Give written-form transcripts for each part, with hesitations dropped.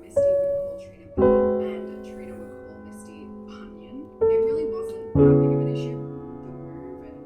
Misty would call Trina beet and Trina would call Misty onion. It really wasn't that big of an issue, the move and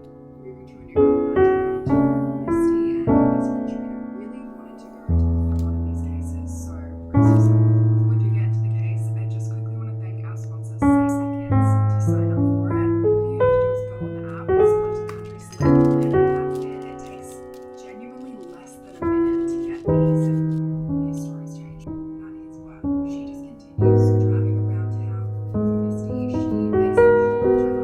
moving to a new home in 1992. Misty and her best friend Trina really wanted to go to the front of these cases, so brace yourself. Before we do get into the case, I just quickly want to thank our sponsors. 6 seconds to sign up for it. All you have to do is go on the app, select the country slip, and that's it. It takes genuinely less than a minute to get these, and his story's changed at his work. She just continues driving around town looking for Misty. She makes a whole bunch of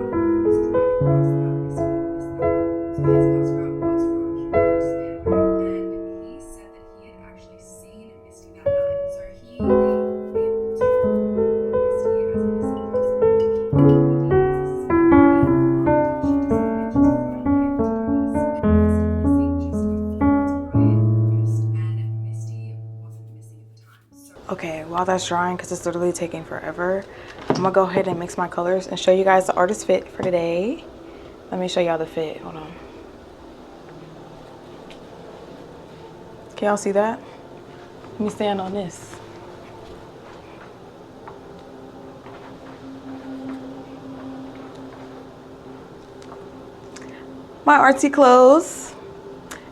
was driving past that Misty and missed that. So his bus route was from Huron to Stanway, and he said that he had actually seen Misty that night. So he was able to report Misty as a missing person to the community because this is very after she disappeared. She's finally able to do this. Misty missing just a few months prior in August, and Misty wasn't missing at the time. So Okay, while that's drying, because it's literally taking forever, I'm gonna go ahead and mix my colors and show you guys the artist fit for today. Let me show y'all the fit. Hold on. Can y'all see that? Let me stand on this. My artsy clothes.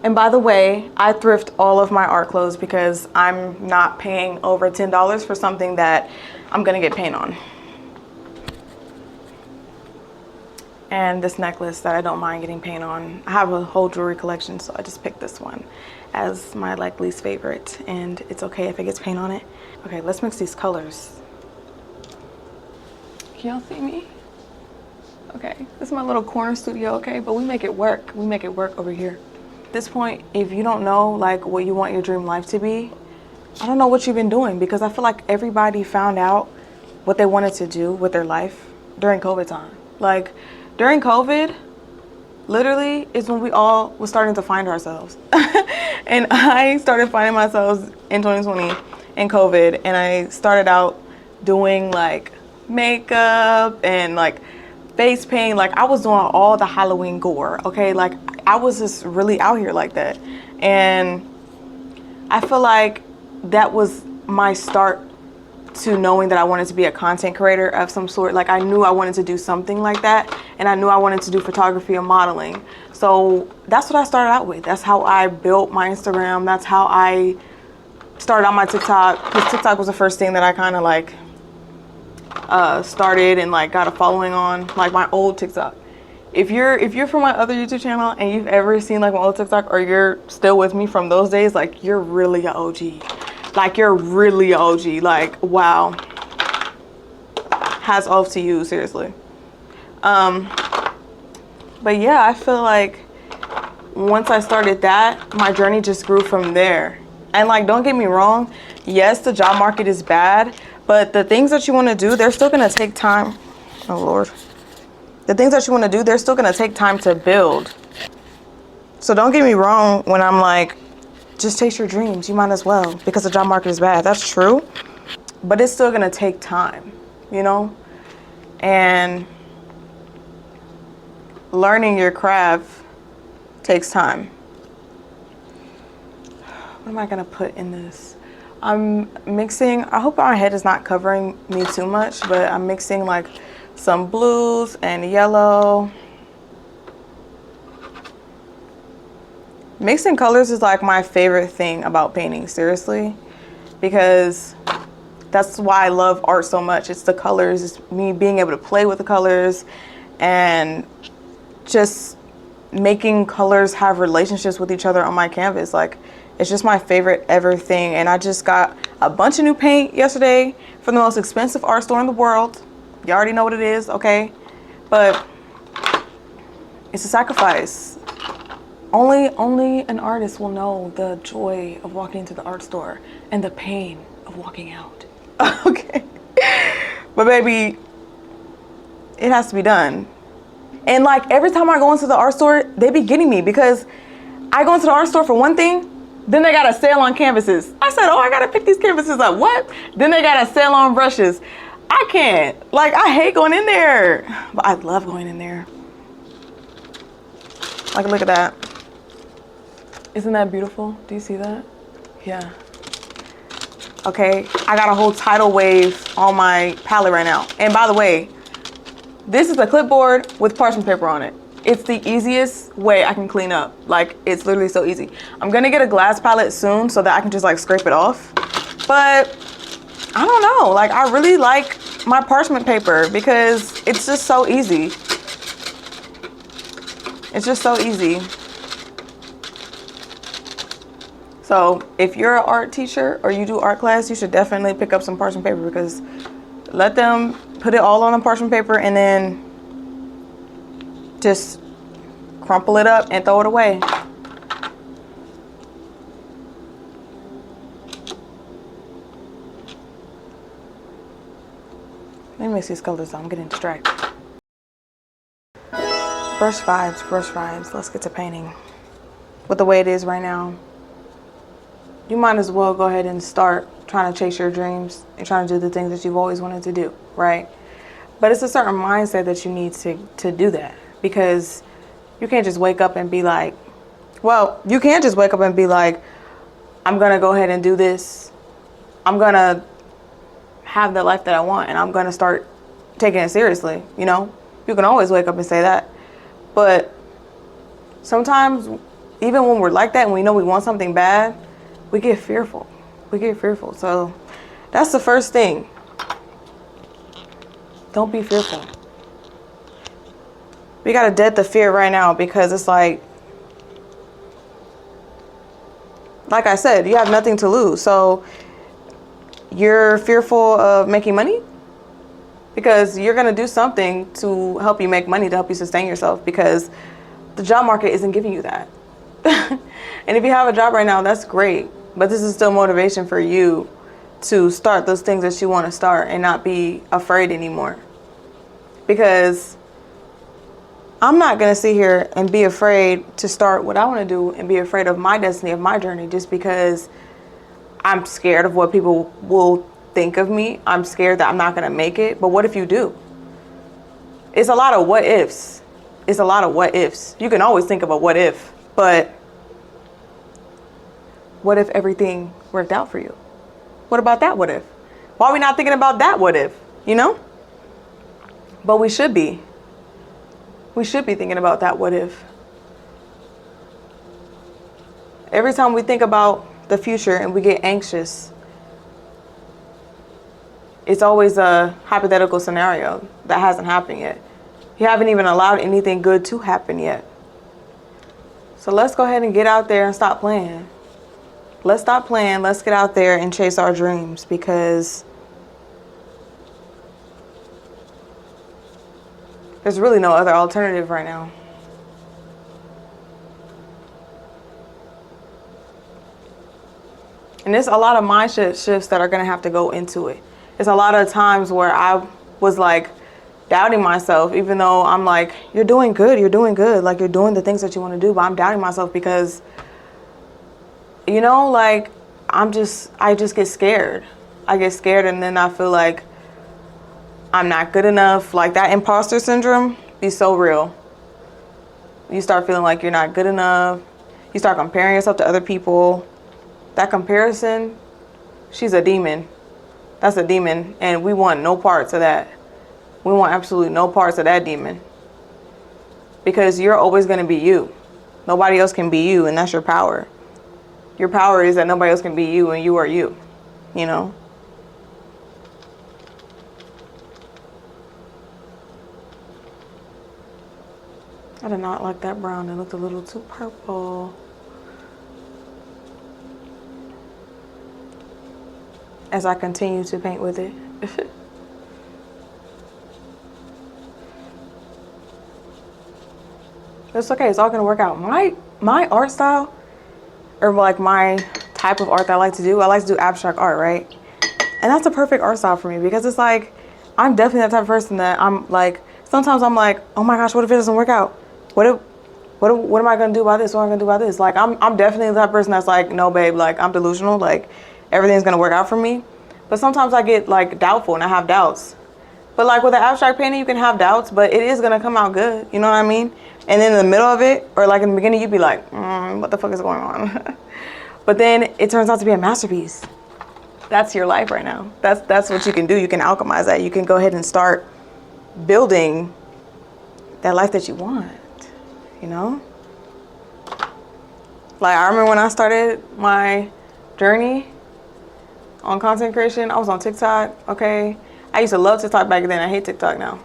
And by the way, I thrift all of my art clothes because I'm not paying over $10 for something that I'm gonna get paint on. And this necklace that I don't mind getting paint on. I have a whole jewelry collection, so I just picked this one as my least favorite, and it's okay if it gets paint on it. Okay, let's mix these colors. Can y'all see me? Okay, this is my little corner studio, okay? But we make it work. We make it work over here. At this point, if you don't know like what you want your dream life to be, I don't know what you've been doing, because I feel like everybody found out what they wanted to do with their life during COVID time. Like during COVID, literally is when we all was starting to find ourselves. And I started finding myself in 2020 in COVID, and I started out doing like makeup and like face paint. Like I was doing all the Halloween gore, okay? Like I was just really out here like that. And I feel like that was my start to knowing that I wanted to be a content creator of some sort. Like I knew I wanted to do something like that, and I knew I wanted to do photography and modeling. So that's what I started out with. That's how I built my Instagram. That's how I started on my TikTok, because TikTok was the first thing that I kind of like started and like got a following on, like my old TikTok. If you're from my other YouTube channel and you've ever seen like my old TikTok, or you're still with me from those days, like you're really an OG. Like you're really an OG. Like wow. Hats off to you, seriously. But yeah, I feel like once I started that, my journey just grew from there. And like, don't get me wrong, yes, the job market is bad, but the things that you want to do, they're still gonna take time. Oh Lord. The things that you want to do, they're still gonna take time to build. So don't get me wrong when I'm like, just chase your dreams, you might as well, because the job market is bad. That's true, but it's still gonna take time, you know? And learning your craft takes time. What am I gonna put in this? I'm mixing, I hope my head is not covering me too much, but I'm mixing like some blues and yellow. Mixing colors is like my favorite thing about painting, seriously, because that's why I love art so much. It's the colors, it's me being able to play with the colors and just making colors have relationships with each other on my canvas. Like it's just my favorite ever thing. And I just got a bunch of new paint yesterday from the most expensive art store in the world. You already know what it is, okay? But it's a sacrifice. Only an artist will know the joy of walking into the art store and the pain of walking out. Okay. But baby, it has to be done. And like every time I go into the art store, they be getting me, because I go into the art store for one thing, then they got a sale on canvases. I said, oh, I gotta pick these canvases up. What? Then they got a sale on brushes. I can't. Like, I hate going in there, but I love going in there. Like, look at that. Isn't that beautiful? Do you see that? Yeah. okay? I got a whole tidal wave on my palette right now. And by the way, this is a clipboard with parchment paper on it. It's the easiest way I can clean up. Like, it's literally so easy. I'm gonna get a glass palette soon so that I can just like scrape it off. But I don't know, like I really like my parchment paper because it's just so easy. It's just so easy. So if you're an art teacher or you do art class, you should definitely pick up some parchment paper, because let them put it all on a parchment paper and then just crumple it up and throw it away. Let me mix these colors up. I'm getting distracted. Brush vibes, brush vibes. Let's get to painting. With the way it is right now, you might as well go ahead and start trying to chase your dreams and trying to do the things that you've always wanted to do, right? But it's a certain mindset that you need to do that, because you can't just wake up and be like, well, you can't just wake up and be like, I'm gonna go ahead and do this. I'm gonna have the life that I want and I'm gonna start taking it seriously, you know? You can always wake up and say that. But sometimes, even when we're like that and we know we want something bad, we get fearful. We get fearful. So that's the first thing. Don't be fearful. We gotta dead the fear right now, because it's like I said, you have nothing to lose. So you're fearful of making money because you're gonna do something to help you make money, to help you sustain yourself, because the job market isn't giving you that. And if you have a job right now, that's great. But this is still motivation for you to start those things that you want to start and not be afraid anymore. Because I'm not going to sit here and be afraid to start what I want to do and be afraid of my destiny, of my journey, just because I'm scared of what people will think of me. I'm scared that I'm not going to make it. But what if you do? It's a lot of what ifs. It's a lot of what ifs. You can always think of a what if, but what if everything worked out for you? What about that what if? Why are we not thinking about that what if, you know? But we should be. We should be thinking about that what if. Every time we think about the future and we get anxious, it's always a hypothetical scenario that hasn't happened yet. You haven't even allowed anything good to happen yet. So let's go ahead and get out there and stop playing. Let's stop playing. Let's get out there and chase our dreams, because there's really no other alternative right now. And there's a lot of mindset shifts that are going to have to go into it. There's a lot of times where I was like doubting myself, even though I'm like, you're doing good, like you're doing the things that you want to do, but I'm doubting myself because, you know, like I just get scared. I get scared, and then I feel like I'm not good enough. Like that imposter syndrome be so real. You start feeling like you're not good enough. You start comparing yourself to other people. That comparison, she's a demon. That's a demon, and we want no parts of that. We want absolutely no parts of that demon, because you're always going to be you. Nobody else can be you, and that's your power. Your power is that nobody else can be you, and you are you, you know? I did not like that brown. It looked a little too purple. As I continue to paint with it. It's okay. It's all going to work out. My art style, or like my type of art that I like to do abstract art, right? And that's a perfect art style for me, because it's like, I'm definitely that type of person that I'm like, sometimes I'm like, oh my gosh, what if it doesn't work out? What am I going to do about this? What am I going to do about this? Like, I'm definitely the type of person that's like, no, babe, like I'm delusional. Like everything's going to work out for me. But sometimes I get like doubtful and I have doubts. But like with the abstract painting, you can have doubts, but it is going to come out good. You know what I mean? And then in the middle of it, or like in the beginning, you'd be like, what the fuck is going on? But then it turns out to be a masterpiece. That's your life right now. That's what you can do. You can alchemize that. You can go ahead and start building that life that you want, you know? Like, I remember when I started my journey on content creation, I was on TikTok, okay? I used to love TikTok back then. I hate TikTok now.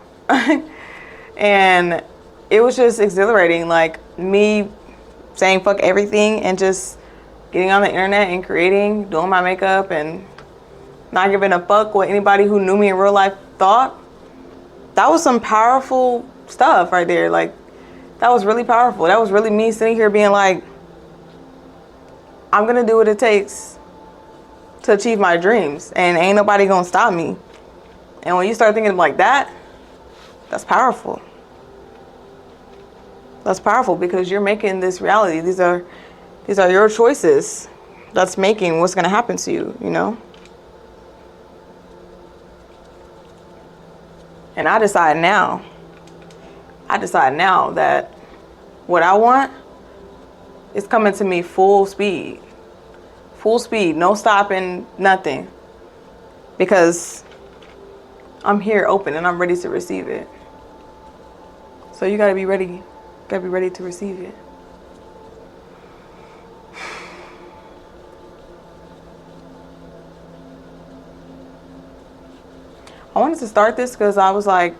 And it was just exhilarating, like me saying fuck everything and just getting on the internet and creating, doing my makeup and not giving a fuck what anybody who knew me in real life thought. That was some powerful stuff right there. Like, that was really powerful. That was really me sitting here being like, I'm gonna do what it takes to achieve my dreams and ain't nobody gonna stop me. And when you start thinking like that, that's powerful. That's powerful because you're making this reality. These are your choices that's making what's gonna happen to you, you know? And I decide now that what I want is coming to me full speed. Full speed, no stopping, nothing. Because I'm here open and I'm ready to receive it. So you gotta be ready. Gotta be ready to receive it. I wanted to start this because I was like,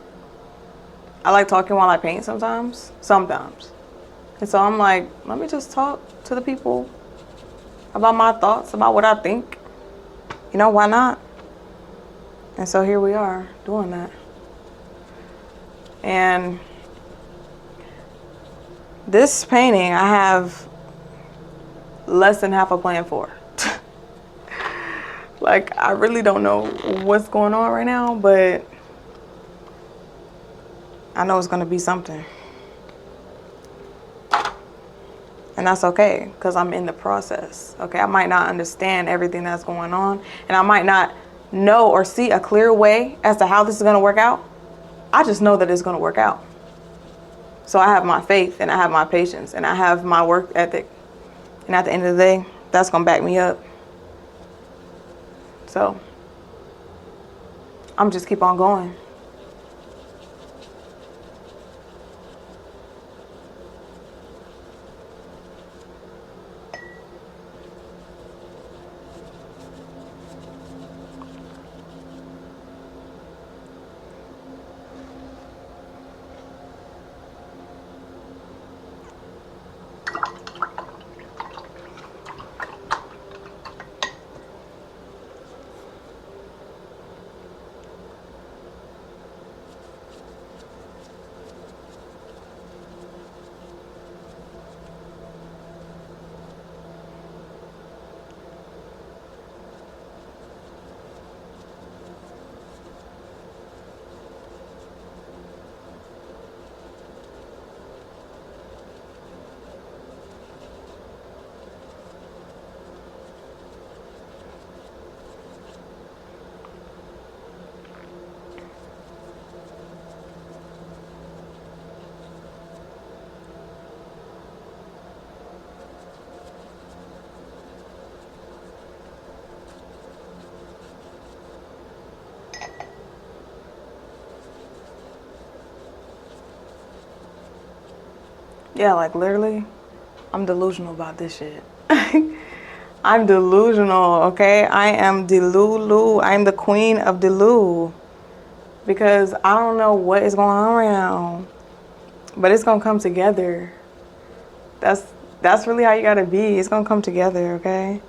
I like talking while I paint sometimes. And so I'm like, let me just talk to the people about my thoughts, about what I think. You know, why not? And so here we are doing that. And this painting, I have less than half a plan for. Like, I really don't know what's going on right now, but I know it's gonna be something. And that's okay, because I'm in the process, okay? I might not understand everything that's going on, and I might not know or see a clear way as to how this is gonna work out. I just know that it's gonna work out. So I have my faith, and I have my patience, and I have my work ethic. And at the end of the day, that's gonna back me up. So I'm just keep on going. Yeah, like literally, I'm delusional about this shit. I'm delusional, okay? I am Delulu. I'm the queen of Delu. Because I don't know what is going on right now. But it's gonna come together. That's really how you gotta be. It's gonna come together, okay?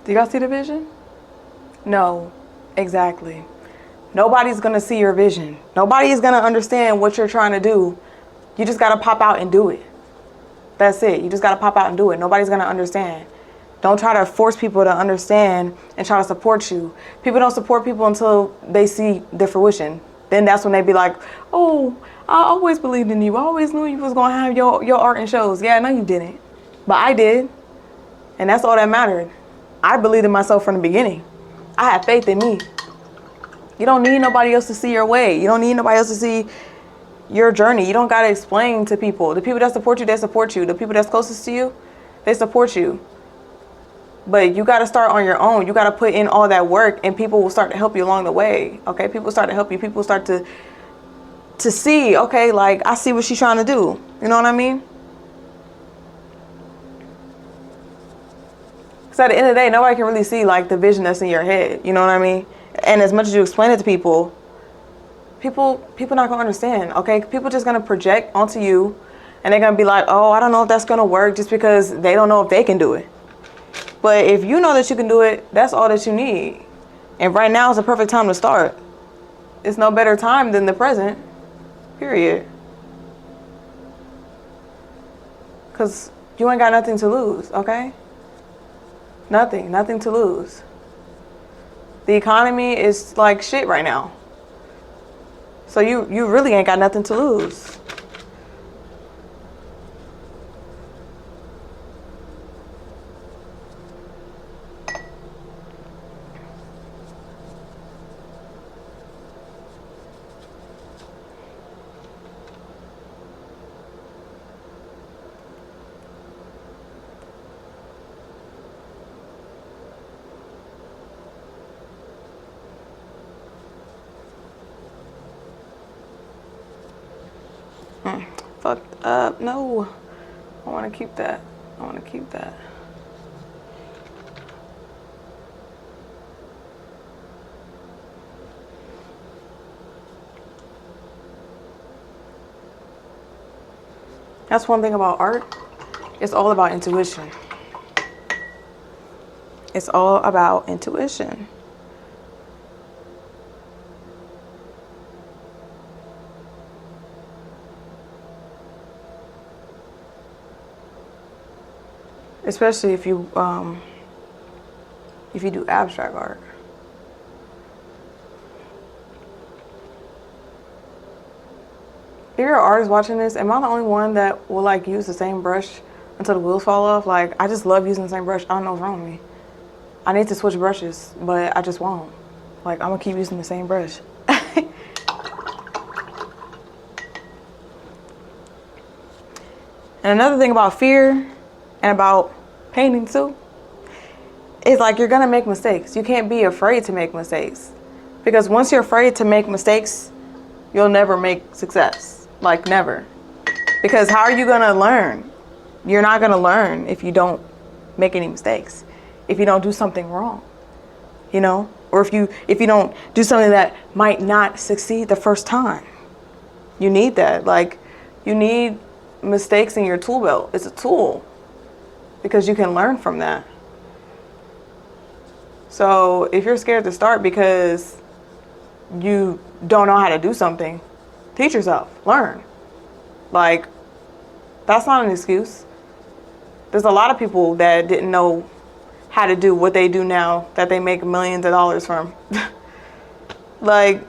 Do y'all see the vision? No, exactly. Nobody's gonna see your vision. Nobody is gonna understand what you're trying to do. You just gotta pop out and do it. That's it. You just gotta pop out and do it. Nobody's gonna understand. Don't try to force people to understand and try to support you. People don't support people until they see the fruition. Then that's when they be like, oh, I always believed in you. I always knew you was gonna have your art and shows. Yeah, no, you didn't. But I did. And that's all that mattered. I believed in myself from the beginning. I had faith in me. You don't need nobody else to see your way. You don't need nobody else to see your journey. You don't gotta explain to people. The people that support you, they support you. The people that's closest to you, they support you. But you got to start on your own. You got to put in all that work, and people will start to help you along the way. Okay, people start to help you. People start to see, okay, like, I see what she's trying to do. You know what I mean? Because at the end of the day, nobody can really see like the vision that's in your head. You know what I mean? And as much as you explain it to people not gonna understand. Okay, people just gonna project onto you, and they're gonna be like, oh, I don't know if that's gonna work, just because they don't know if they can do it. But if you know that you can do it, that's all that you need. And right now is the perfect time to start. It's no better time than the present, period. Because you ain't got nothing to lose, okay? Nothing to lose. The economy is like shit right now. So you really ain't got nothing to lose. Fucked up. No. I want to keep that. That's one thing about art. It's all about intuition. It's all about intuition. Especially if you do abstract art. If you're an artist watching this, am I the only one that will like use the same brush until the wheels fall off? Like, I just love using the same brush. I don't know what's wrong with me. I need to switch brushes, but I just won't. Like, I'm gonna keep using the same brush. And another thing about fear and about painting too is like, you're gonna make mistakes. You can't be afraid to make mistakes, because once you're afraid to make mistakes, you'll never make success. Like, never. Because how are you gonna learn? You're not gonna learn if you don't make any mistakes, if you don't do something wrong, you know, or if you don't do something that might not succeed the first time. You need that. Like, you need mistakes in your tool belt. It's a tool, because you can learn from that. So if you're scared to start because you don't know how to do something, teach yourself, learn. Like, that's not an excuse. There's a lot of people that didn't know how to do what they do now, that they make millions of dollars from. Like,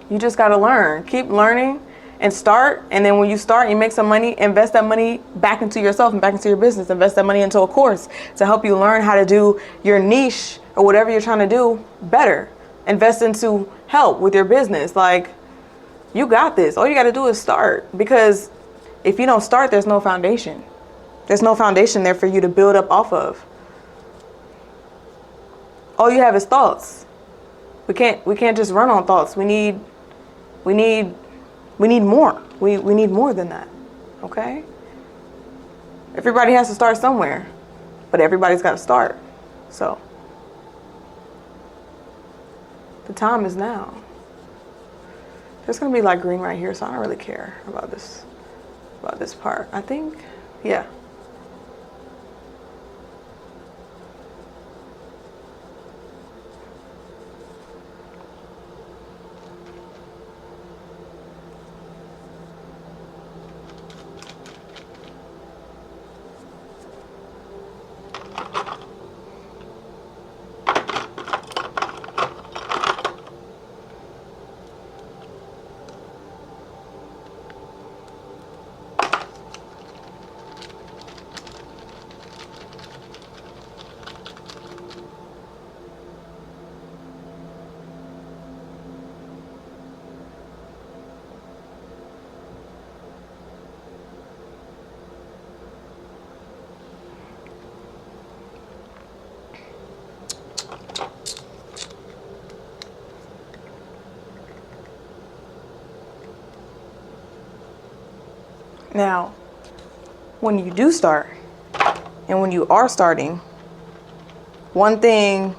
you just gotta learn. Keep learning and start. And then when you start, you make some money, invest that money back into yourself and back into your business. Invest that money into a course to help you learn how to do your niche or whatever you're trying to do better. Invest into help with your business. Like, you got this. All you got to do is start, because if you don't start, there's no foundation. There's no foundation there for you to build up off of. All you have is thoughts. We can't just run on thoughts. We need more. We need more than that. Okay? Everybody has to start somewhere, but everybody's got to start. So the time is now. There's gonna be like green right here, so I don't really care about this part. I think, yeah. Now, when you do start, and when you are starting, one thing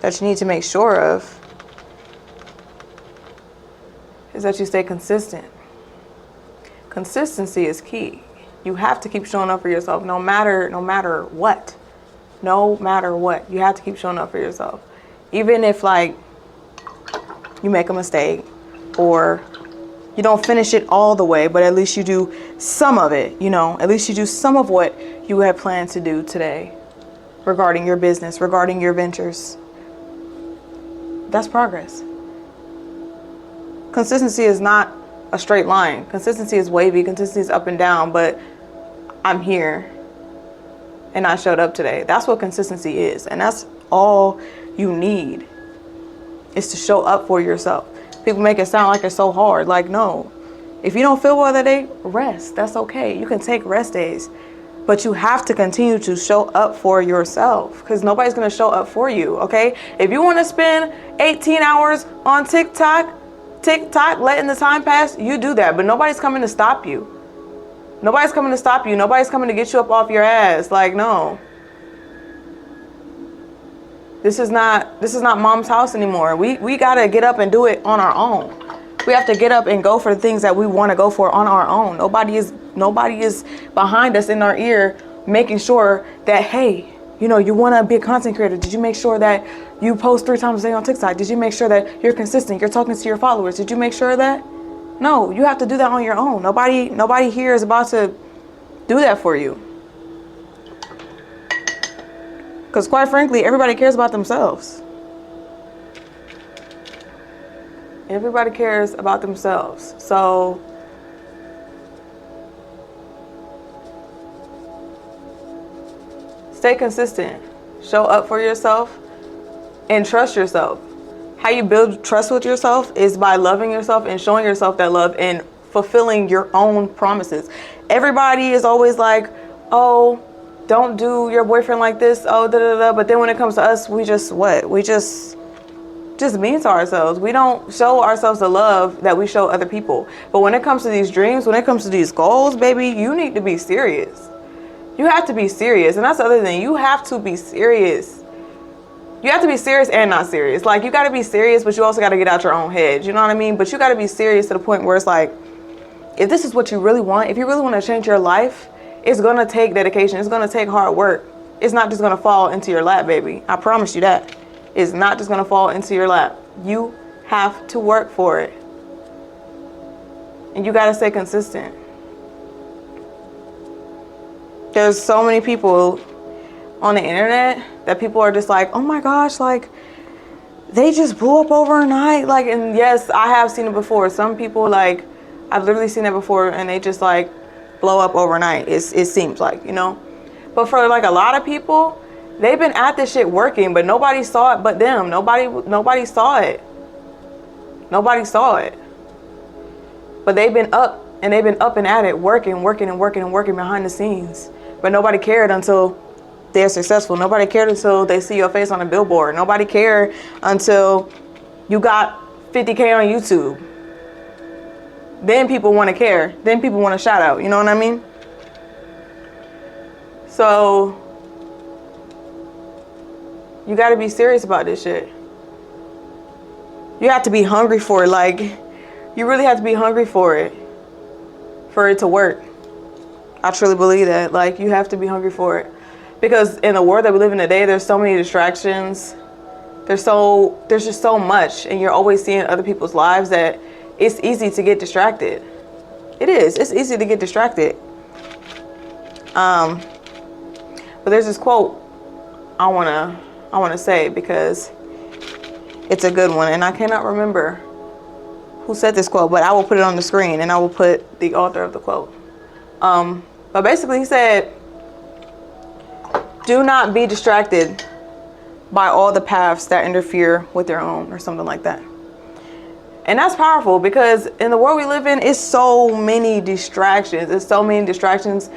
that you need to make sure of is that you stay consistent. Consistency is key. You have to keep showing up for yourself no matter what. No matter what. You have to keep showing up for yourself. Even if like you make a mistake or you don't finish it all the way, but at least you do some of it, at least you do some of what you had planned to do today regarding your business, regarding your ventures. That's progress. Consistency is not a straight line. Consistency is wavy. Consistency is up and down, but I'm here and I showed up today. That's what consistency is. And that's all you need, is to show up for yourself. People make it sound like it's so hard. Like, no. If you don't feel well that day, rest. That's okay. You can take rest days. But you have to continue to show up for yourself, because nobody's going to show up for you, okay? If you want to spend 18 hours on TikTok, letting the time pass, you do that. But nobody's coming to stop you. Nobody's coming to stop you. Nobody's coming to get you up off your ass. Like, no. This is not mom's house anymore. We got to get up and do it on our own. We have to get up and go for the things that we want to go for on our own. Nobody is behind us in our ear making sure that, hey, you want to be a content creator. Did you make sure that you post 3 times a day on TikTok? Did you make sure that you're consistent? You're talking to your followers. Did you make sure of that? No, you have to do that on your own. Nobody here is about to do that for you. Because quite frankly, everybody cares about themselves. Everybody cares about themselves. So stay consistent. Show up for yourself and trust yourself. How you build trust with yourself is by loving yourself and showing yourself that love and fulfilling your own promises. Everybody is always like, oh, don't do your boyfriend like this. Oh, da da da. But then when it comes to us, we just mean to ourselves. We don't show ourselves the love that we show other people. But when it comes to these dreams, when it comes to these goals, baby, you need to be serious. You have to be serious. And that's the other thing. You have to be serious. You have to be serious and not serious. Like, you got to be serious, but you also got to get out your own head. You know what I mean? But you got to be serious to the point where it's like, if this is what you really want, if you really want to change your life, it's going to take dedication. It's going to take hard work. It's not just going to fall into your lap, baby. I promise you that. It's not just going to fall into your lap. You have to work for it. And you got to stay consistent. There's so many people on the internet that people are just like, oh my gosh, like, they just blew up overnight. Like, and yes, I have seen it before. Some people, like, I've literally seen it before, and they just like blow up overnight. It seems like, But for like a lot of people, they've been at this shit working, but nobody saw it but them. Nobody saw it. Nobody saw it. But they've been up and at it, working behind the scenes. But nobody cared until they're successful. Nobody cared until they see your face on a billboard. Nobody cared until you got 50K on YouTube. Then people want to care. Then people want to shout out. You know what I mean? So you got to be serious about this shit. You have to be hungry for it. Like, you really have to be hungry for it to work. I truly believe that. Like, you have to be hungry for it. Because in the world that we live in today, there's so many distractions. There's just so much. And you're always seeing other people's lives that it's easy to get distracted. It is. It's easy to get distracted. But there's this quote I wanna say, because it's a good one, and I cannot remember who said this quote, but I will put it on the screen and I will put the author of the quote. But basically he said, do not be distracted by all the paths that interfere with your own, or something like that. And that's powerful, because in the world we live in, it's so many distractions.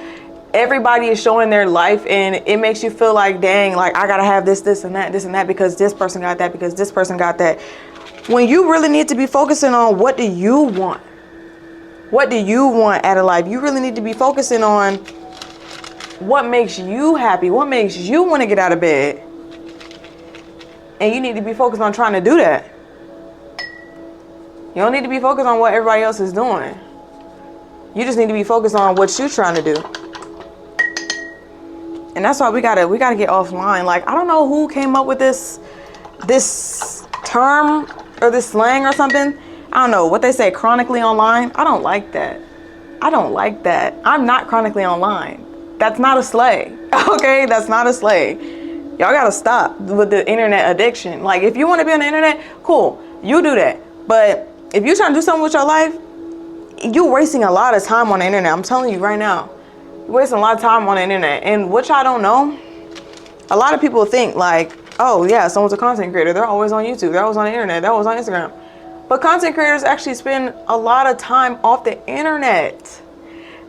Everybody is showing their life, and it makes you feel like, dang, like, I gotta have this and that, because this person got that, because this person got that. When you really need to be focusing on, what do you want? What do you want out of life? You really need to be focusing on what makes you happy, what makes you want to get out of bed. And you need to be focused on trying to do that. You don't need to be focused on what everybody else is doing. You just need to be focused on what you're trying to do. And that's why we gotta get offline. Like, I don't know who came up with this term or this slang or something. I don't know what they say, chronically online. I don't like that. I don't like that. I'm not chronically online. That's not a slay. Okay, that's not a slay. Y'all gotta stop with the internet addiction. Like, if you want to be on the internet, cool, you do that. But if you're trying to do something with your life, you're wasting a lot of time on the internet. I'm telling you right now, you're wasting a lot of time on the internet. And what y'all don't know, a lot of people think like, oh yeah, someone's a content creator, they're always on YouTube, they're always on the internet, they're always on Instagram. But content creators actually spend a lot of time off the internet.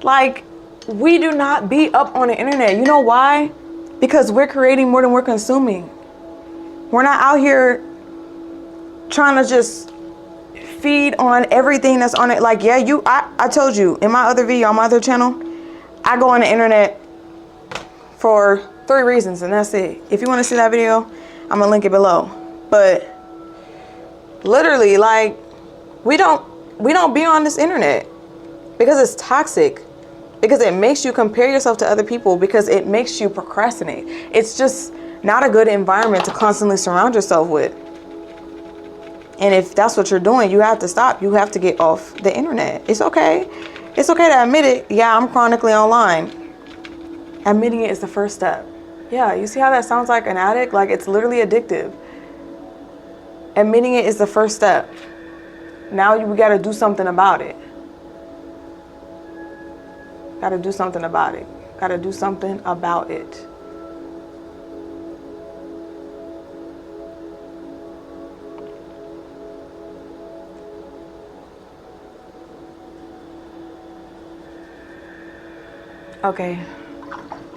Like, we do not be up on the internet. You know why? Because we're creating more than we're consuming. We're not out here trying to just feed on everything that's on it. Like, yeah, I told you in my other video, on my other channel, I go on the internet for 3 reasons, and that's it. If you want to see that video, I'm gonna link it below. But literally, like, we don't be on this internet because it's toxic, because it makes you compare yourself to other people, because it makes you procrastinate. It's just not a good environment to constantly surround yourself with. And if that's what you're doing, you have to stop. You have to get off the internet. It's okay. It's okay to admit it. Yeah, I'm chronically online. Admitting it is the first step. Yeah, you see how that sounds like an addict? Like, it's literally addictive. Admitting it is the first step. Now we got to do something about it. Got to do something about it. Got to do something about it. Okay,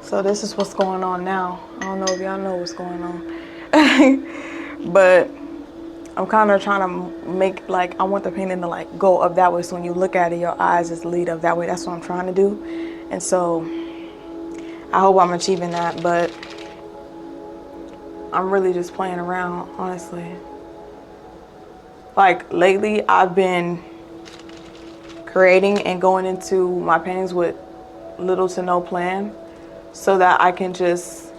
so this is what's going on now. I don't know if y'all know what's going on. But I'm kind of trying to make, like, I want the painting to like go up that way, so when you look at it, your eyes just lead up that way. That's what I'm trying to do. And so I hope I'm achieving that, but I'm really just playing around, honestly. Like, lately I've been creating and going into my paintings with little to no plan, so that I can just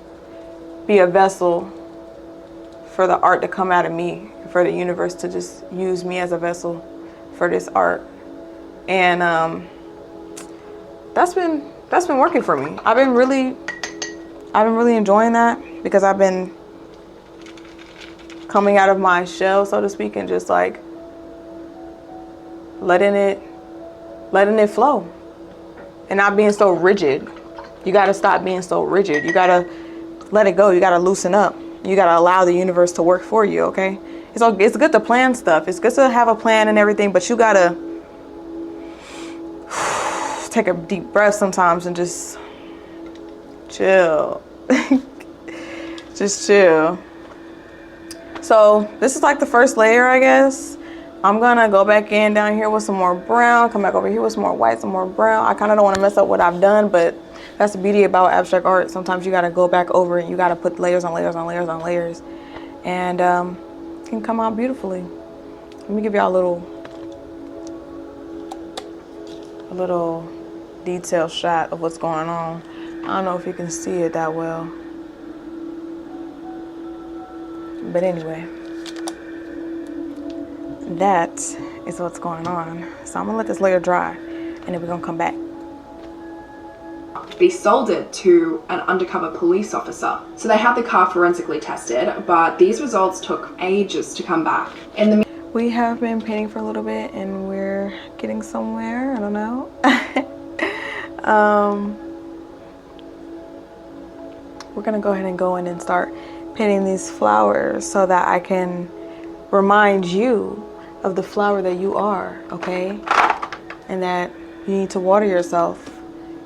be a vessel for the art to come out of me, for the universe to just use me as a vessel for this art. And that's been working for me. I've been really enjoying that, because I've been coming out of my shell, so to speak, and just like letting it flow and not being so rigid. You got to stop being so rigid. You got to let it go. You got to loosen up. You got to allow the universe to work for you, okay? It's good to plan stuff. It's good to have a plan and everything, but you got to take a deep breath sometimes and just chill. Just chill. So this is like the first layer, I guess. I'm gonna go back in down here with some more brown, come back over here with some more white, some more brown. I kind of don't want to mess up what I've done, but that's the beauty about abstract art. Sometimes you got to go back over and you got to put layers on layers on layers on layers, and it can come out beautifully. Let me give y'all a little detailed shot of what's going on. I don't know if you can see it that well, but anyway, that is what's going on. So I'm gonna let this layer dry, and then we're gonna come back. Be sold it to an undercover police officer. So they had the car forensically tested, but these results took ages to come back. We have been painting for a little bit, and we're getting somewhere. I don't know. We're gonna go ahead and go in and start painting these flowers so that I can remind you of the flower that you are, okay? And that you need to water yourself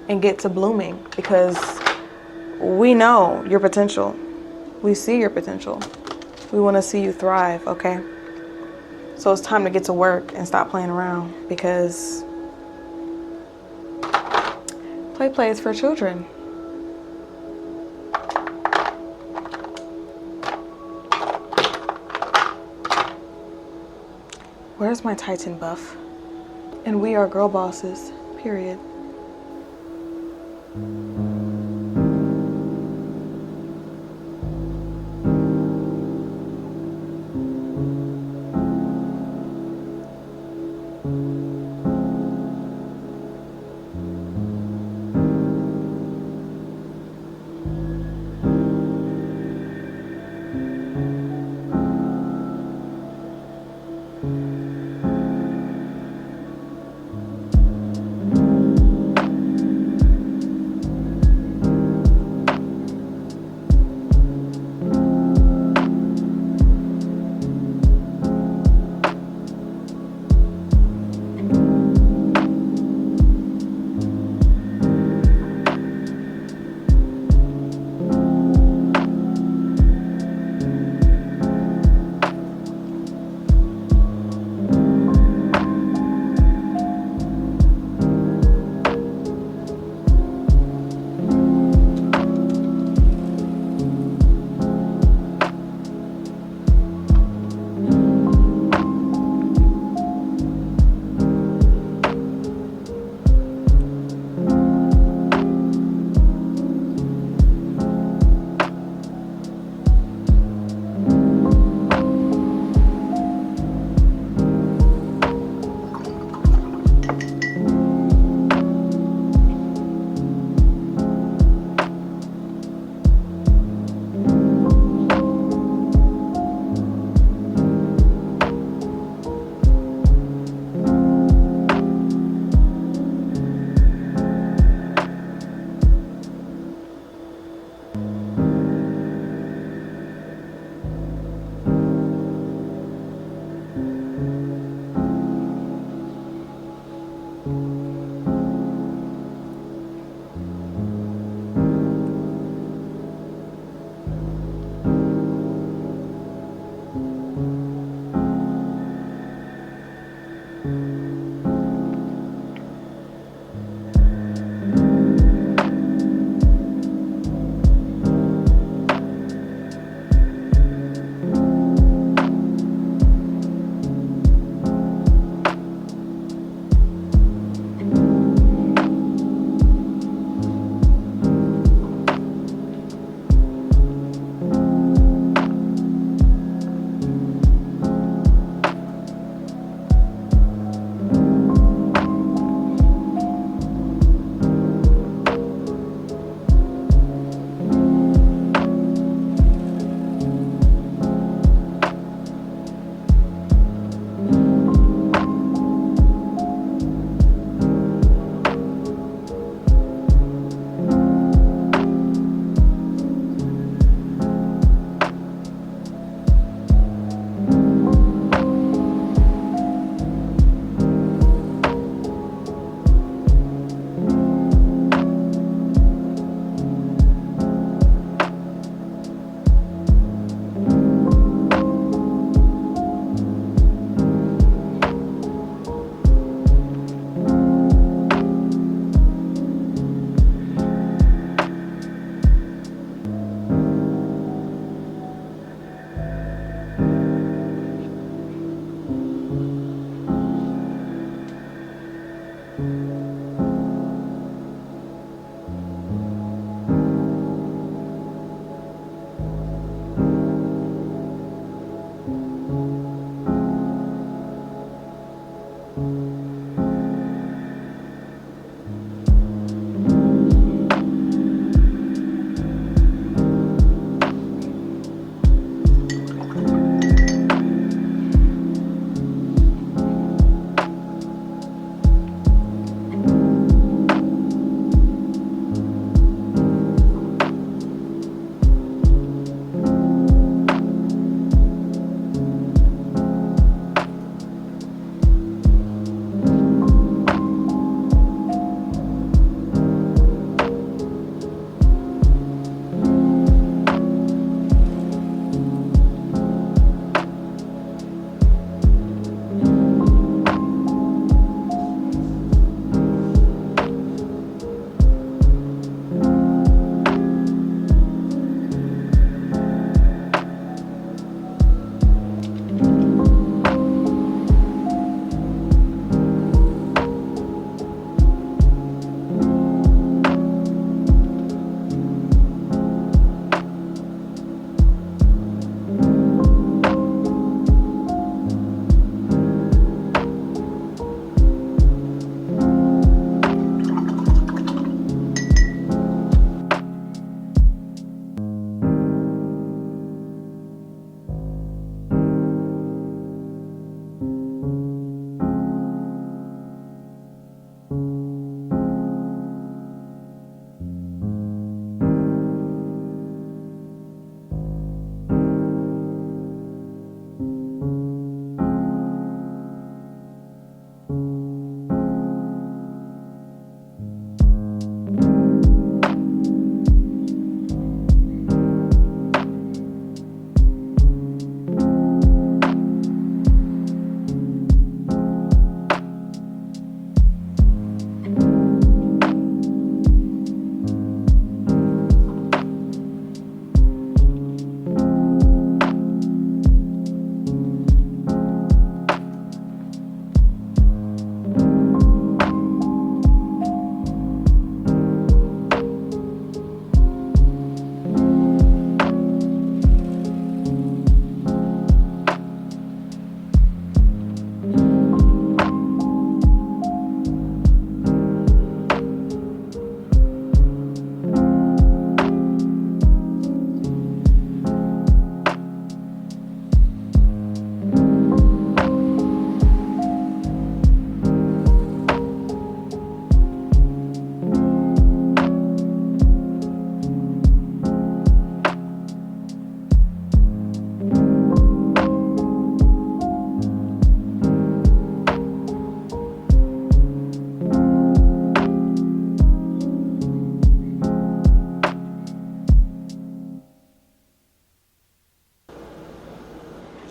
and get to blooming, because we know your potential. We see your potential. We want to see you thrive, okay? So it's time to get to work and stop playing around, because Play is for children. Where's my Titan buff? And we are girl bosses, period.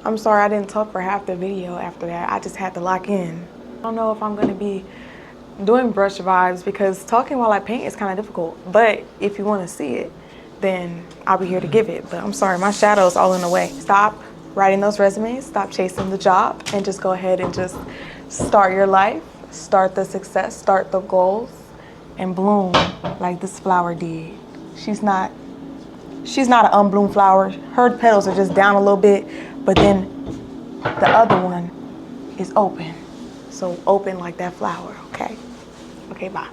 I'm sorry I didn't talk for half the video after that. I just had to lock in. I don't know if I'm gonna be doing brush vibes because talking while I paint is kind of difficult. But if you want to see it, then I'll be here to give it. But I'm sorry, my shadow's all in the way. Stop writing those resumes, stop chasing the job, and just go ahead and just start your life, start the success, start the goals, and bloom like this flower did. She's not an unbloomed flower. Her petals are just down a little bit, but then the other one is open. So open like that flower, okay? Okay, bye.